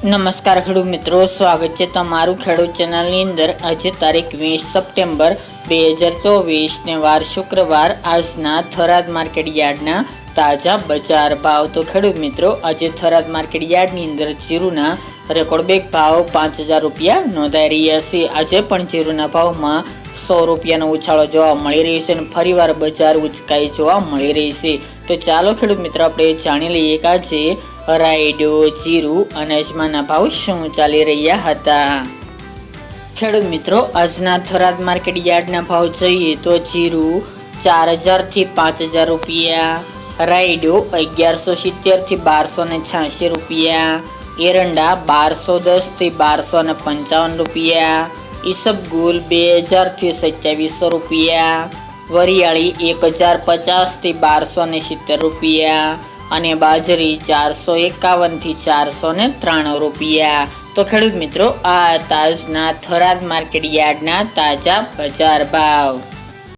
નમસ્કાર ખેડૂત મિત્રો, સ્વાગત છે તમારું ખેડૂત ચેનલની અંદર। આજે તારીખ 20 સપ્ટેમ્બર 2024 ને વાર શુક્રવાર। આજના થરાદ માર્કેટ યાર્ડના તાજા બજાર ભાવ। તો ખેડૂત મિત્રો, આજે થરાદ માર્કેટ યાર્ડની અંદર જીરુના રેકોર્ડ બેક ભાવ 5000 રૂપિયા નોંધાઈ રહ્યા છે। આજે પણ જીરુના ભાવમાં 100 રૂપિયાનો ઉછાળો જોવા મળી રહ્યો છે અને ફરીવાર બજાર ઉચકાઈ જોવા મળી રહી છે। તો ચાલો ખેડૂત મિત્રો, આપણે જાણી લઈએ કે આજે રાયડો, જીરું અને અજમાના ભાવ શું ચાલી રહ્યા હતા। ખેડૂત મિત્રો, આજના થરાદ માર્કેટ યાર્ડના ભાવ જોઈએ તો જીરું 4000 થી 5000 રૂપિયા, રાયડો 1170 થી 1286 રૂપિયા, એરંડા 1210 થી 1255 રૂપિયા, ઈસબગુલ 2000 થી 2700 રૂપિયા, વરિયાળી 1050 થી 1270 રૂપિયા અને બાજરી 451 થી 493 રૂપિયા। તો ખેડૂત મિત્રો, આ તાજના થરાદ માર્કેટ યાર્ડના તાજા બજાર ભાવ।